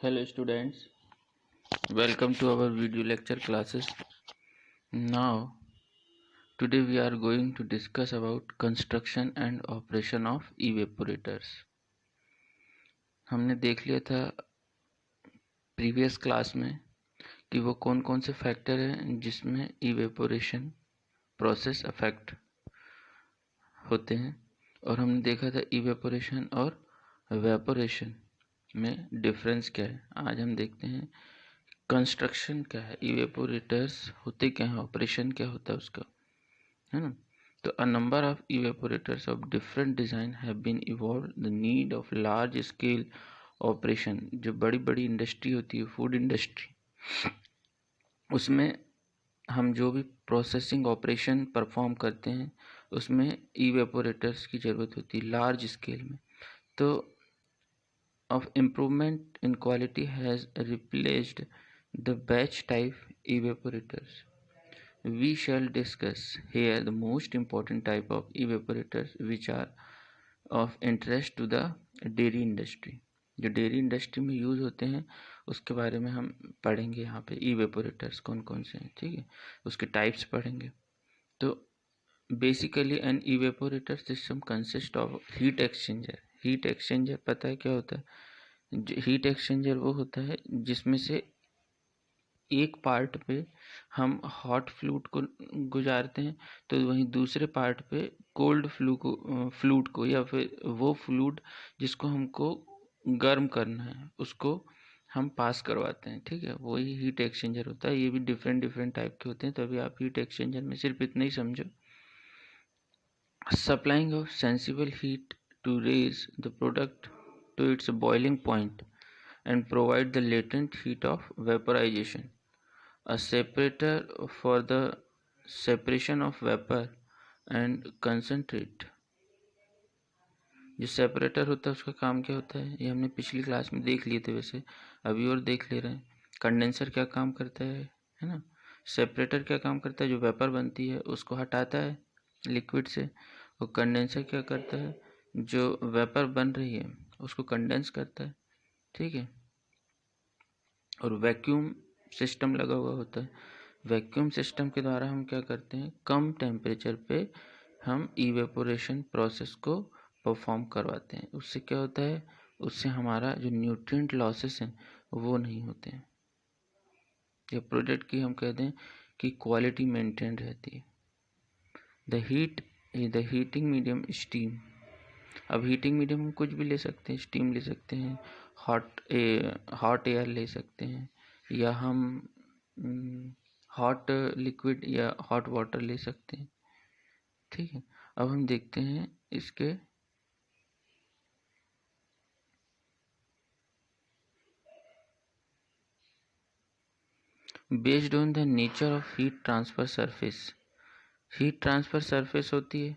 Hello students, welcome to our video lecture classes. Now, today we are going to discuss about construction and operation of evaporators. हमने देख लिया था previous class में कि वो कौन कौन से फैक्टर हैं जिसमें इवेपोरेशन प्रोसेस अफेक्ट होते हैं, और हमने देखा था इवेपोरेशन और वेपोरेशन में डिफरेंस क्या है. आज हम देखते हैं कंस्ट्रक्शन क्या है, इवेपोरेटर्स होते क्या हैं, ऑपरेशन क्या होता है उसका, है ना. तो a number of evaporators of different design have been evolve. The need of large scale operation, जो बड़ी बड़ी इंडस्ट्री होती है, फूड इंडस्ट्री, उसमें हम जो भी प्रोसेसिंग ऑपरेशन परफॉर्म करते हैं उसमें इवेपोरेटर्स की ज़रूरत होती है लार्ज स्केल में. तो of improvement in quality has replaced the batch type evaporators. We shall discuss here the most important type of evaporators which are of interest to the dairy industry. जो dairy industry में use होते हैं उसके बारे में हम पढ़ेंगे. यहाँ पे इवेपोरेटर्स कौन कौन से हैं, ठीक है, उसके टाइप्स पढ़ेंगे. तो basically an evaporator system consist of heat exchanger. Heat exchanger पता है क्या होता है? हीट एक्सचेंजर वो होता है जिसमें से एक पार्ट पे हम हॉट फ्लूइड को गुजारते हैं, तो वहीं दूसरे पार्ट पे कोल्ड फ्लूइड को या फिर वो फ्लूइड जिसको हमको गर्म करना है उसको हम पास करवाते हैं, ठीक है. वही हीट एक्सचेंजर होता है. ये भी डिफरेंट डिफरेंट टाइप के होते हैं, तो अभी आप हीट एक्सचेंजर में सिर्फ इतना ही समझो. Supplying of sensible heat to raise the product to its boiling point and provide the latent heat of vaporization. A separator for the separation of vapor and concentrate. जो सेपरेटर होता है उसका काम क्या होता है ये हमने पिछली क्लास में देख लिए थे, वैसे अभी और देख ले रहे हैं. कंडेंसर क्या काम करता है ना. सेपरेटर क्या काम करता है, जो वेपर बनती है उसको हटाता है लिक्विड से. और कंडेंसर क्या करता है, जो वेपर बन रही है उसको कंडेंस करता है, ठीक है. और वैक्यूम सिस्टम लगा हुआ होता है. वैक्यूम सिस्टम के द्वारा हम क्या करते हैं, कम टेम्परेचर पे हम इवेपोरेशन प्रोसेस को परफॉर्म करवाते हैं. उससे क्या होता है, उससे हमारा जो न्यूट्रिएंट लॉसेस हैं वो नहीं होते हैं. ये प्रोडक्ट की हम कहते हैं कि क्वालिटी मेंटेन रहती है. The heating medium steam. अब हीटिंग मीडियम हम कुछ भी ले सकते हैं, स्टीम ले सकते हैं, हॉट एयर ले सकते हैं, या हम हॉट लिक्विड या हॉट वाटर ले सकते हैं, ठीक है. अब हम देखते हैं इसके based on the nature of heat transfer surface. Heat transfer surface होती है,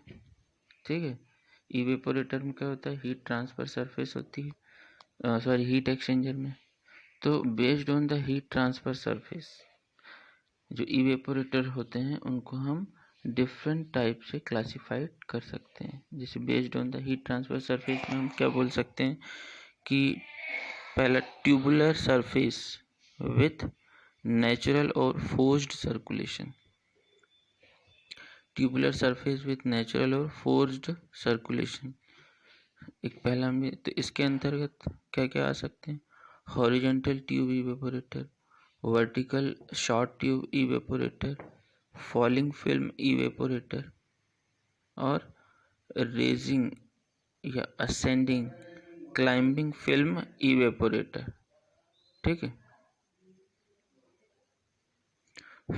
ठीक है. इवेपोरेटर में क्या होता है, हीट ट्रांसफर सरफेस होती है, सॉरी हीट एक्सचेंजर में. तो based on the heat transfer surface जो इवेपोरेटर होते हैं उनको हम डिफरेंट टाइप से क्लासिफाइड कर सकते हैं. जैसे based on the heat transfer surface में हम क्या बोल सकते हैं कि पहला ट्यूबुलर सरफेस विथ नेचुरल और forced circulation. Tubular surface with natural और फोर्स्ड सर्कुलेशन एक पहला में. तो इसके अंतर्गत क्या क्या आ सकते हैं, horizontal tube evaporator, vertical short tube evaporator, falling film evaporator, और रेजिंग या असेंडिंग क्लाइंबिंग फिल्म इवेपोरेटर, ठीक है.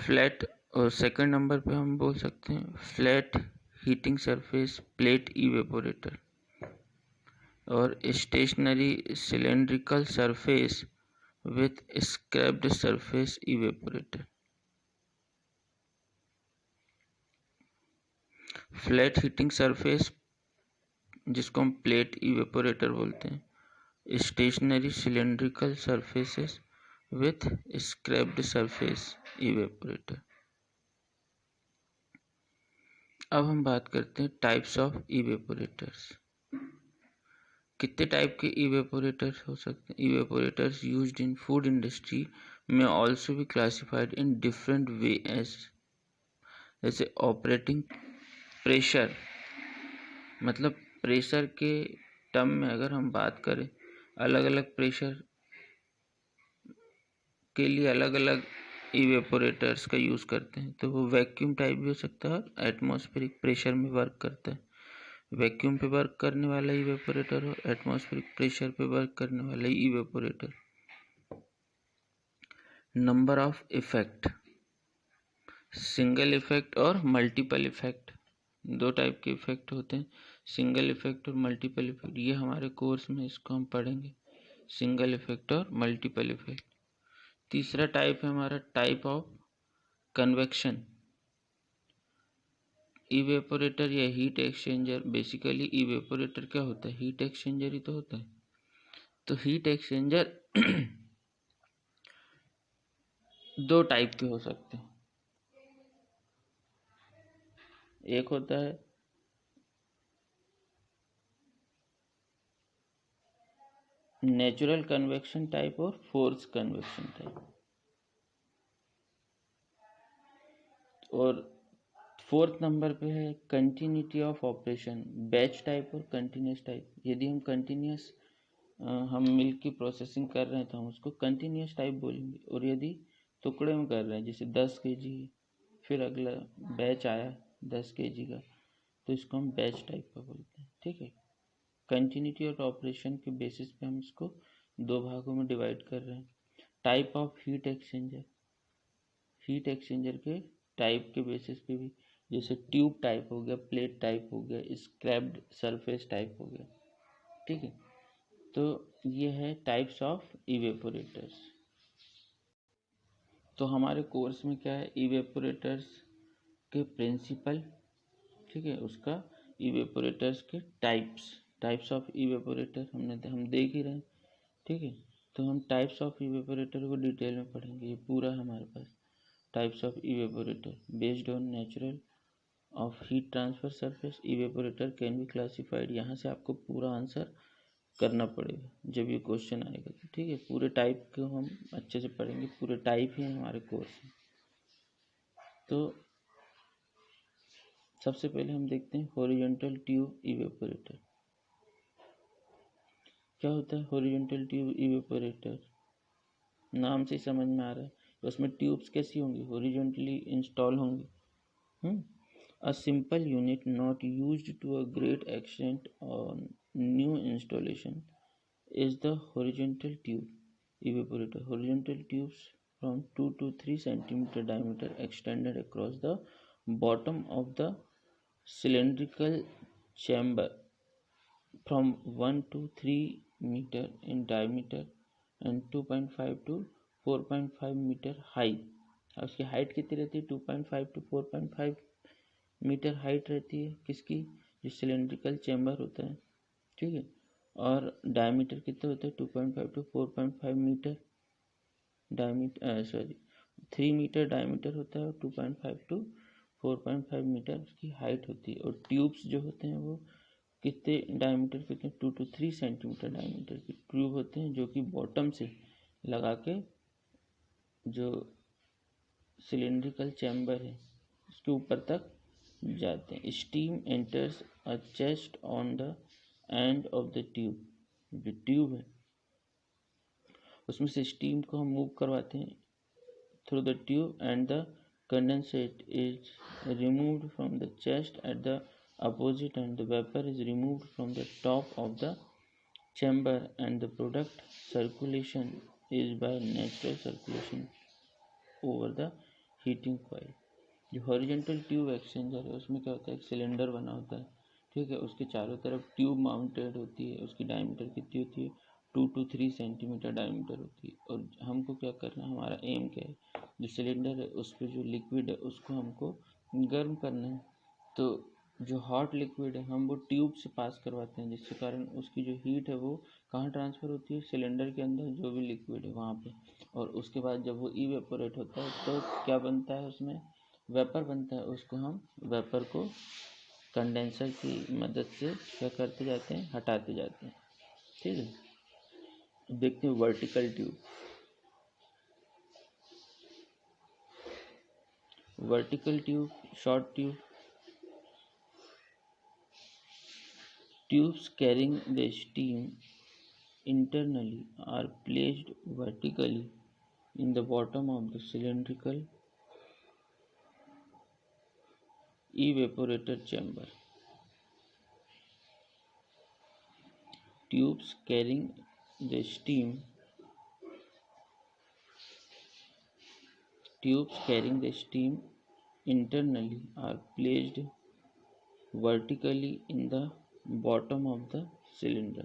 फ्लैट, और सेकंड नंबर पे हम बोल सकते हैं flat heating surface plate evaporator, और stationary cylindrical surface with scraped surface evaporator. Flat heating surface जिसको हम प्लेट इवेपोरेटर बोलते हैं, stationary cylindrical surfaces with scraped surface evaporator. अब हम बात करते हैं टाइप्स ऑफ इवेपोरेटर्स. कितने टाइप के इवेपोरेटर्स हो सकते हैं? Evaporators used in food industry में ऑल्सो भी classified in different way as जैसे ऑपरेटिंग प्रेशर, मतलब प्रेशर के टर्म में अगर हम बात करें, अलग अलग प्रेशर के लिए अलग अलग इवेपोरेटर्स का यूज़ करते हैं। तो वो वैक्यूम टाइप भी हो सकता है और एटमॉस्फेरिक प्रेशर में वर्क करता है। वैक्यूम पे वर्क करने वाला इवेपोरेटर और एटमॉस्फेरिक प्रेशर पे वर्क करने वाला evaporator. Number of effect, single effect और मल्टीपल इफेक्ट, दो टाइप के इफेक्ट होते हैं, सिंगल इफेक्ट और मल्टीपल इफेक्ट। ये हमारे कोर्स में इसको हम पढ़ेंगे, सिंगल इफेक्ट और मल्टीपल इफेक्ट। तीसरा टाइप है हमारा टाइप ऑफ कन्वेक्शन। इवेपोरेटर या हीट एक्सचेंजर, बेसिकली इवेपोरेटर क्या होता है? हीट एक्सचेंजर ही तो होता है। तो हीट एक्सचेंजर दो टाइप के हो सकते हैं। एक होता है नेचुरल कन्वेक्शन टाइप और फोर्स कन्वेक्शन टाइप। और फोर्थ नंबर पे है continuity of operation, batch type और कंटिन्यूस टाइप। यदि हम कंटिन्यूस हम मिल्क की प्रोसेसिंग कर रहे हैं तो हम उसको कंटिन्यूस टाइप बोलेंगे। और यदि टुकड़े में कर रहे हैं, जैसे 10 kg, फिर अगला बैच आया 10 kg का, तो इसको हम बैच टाइप का बोलते हैं। ठीक है, कंटिन्यूटी और ऑपरेशन के बेसिस पे हम इसको दो भागों में डिवाइड कर रहे हैं। Type of heat exchanger, heat exchanger के टाइप के बेसिस पे भी, जैसे ट्यूब टाइप हो गया, प्लेट टाइप हो गया, स्क्रैप्ड सरफेस टाइप हो गया। ठीक है, तो ये है टाइप्स ऑफ इवेपोरेटर्स। तो हमारे कोर्स में क्या है, इवेपोरेटर्स के प्रिंसिपल, ठीक है, उसका इवेपोरेटर्स के टाइप्स ऑफ इवेपोरेटर हम देख ही रहे हैं। ठीक है, तो हम टाइप्स ऑफ इवेपोरेटर को डिटेल में पढ़ेंगे। ये पूरा हमारे पास types of evaporator based on natural of heat transfer surface, evaporator can be classified. यहाँ से आपको पूरा आंसर करना पड़ेगा जब ये क्वेश्चन आएगा। तो ठीक है, पूरे टाइप को हम अच्छे से पढ़ेंगे, पूरे टाइप ही हमारे कोर्स में। तो सबसे पहले हम देखते हैं हॉरिजॉन्टल ट्यूब इवेपोरेटर। क्या होता है हॉरिजॉन्टल ट्यूब इवेपोरेटर? नाम से समझ में आ रहा है, उसमें ट्यूब्स कैसी होंगी? हॉरिजॉन्टली इंस्टॉल होंगी। A simple unit not used to a great extent on new installation is the horizontal tube evaporator. Horizontal tubes from 2 to 3 centimeter diameter extended across the bottom of the cylindrical chamber from 1 to 3 meter in diameter and 2.5 to 4.5 meter high. उसकी height कितनी रहती है? 2.5 to 4.5 metre height रहती है। किसकी? जो cylindrical chamber होता है। ठीक है, और डायमीटर कितना होता है? 2.5 to 4.5 metre diameter, 3 metre diameter होता है और 2.5 to 4.5 मीटर उसकी हाइट होती है। और ट्यूब्स जो होते हैं वो कितने डायमीटर के होते हैं? 2 to 3 सेंटीमीटर डायमीटर के ट्यूब होते हैं, जो कि बॉटम से लगा के जो सिलेंड्रिकल चैम्बर है उसके ऊपर तक जाते हैं। Steam enters a chest on the end of the tube. जो ट्यूब है उसमें से स्टीम को हम मूव करवाते हैं through the tube and the condensate is removed from the chest at the opposite and the vapour is removed from the top of the chamber and the product circulation is by natural circulation over the heating coil. जो horizontal tube exchanger है उसमें क्या होता है, एक cylinder बना होता है। ठीक है, उसके चारों तरफ ट्यूब माउंटेड होती है। उसकी डायमीटर कितनी होती है? 2 to 3 सेंटीमीटर डायमीटर होती है। और हमको क्या करना है, हमारा एम क्या है, जो सिलेंडर है उस पर जो लिक्विड है उसको हमको गर्म करना है। तो जो हॉट लिक्विड है हम वो ट्यूब से पास करवाते हैं, जिसके कारण उसकी जो हीट है वो कहाँ ट्रांसफ़र होती है? सिलेंडर के अंदर जो भी लिक्विड है वहाँ पे। और उसके बाद जब वो इवेपोरेट होता है तो क्या बनता है? उसमें वेपर बनता है। उसको हम वेपर को कंडेंसर की मदद से क्या करते जाते हैं? हटाते जाते हैं। ठीक है। अब देखते हैं vertical tube. Vertical tube, short tube, tubes carrying the steam internally are placed vertically in the bottom of the cylindrical evaporator chamber. Tubes carrying the steam internally are placed vertically in the bottom of the cylinder.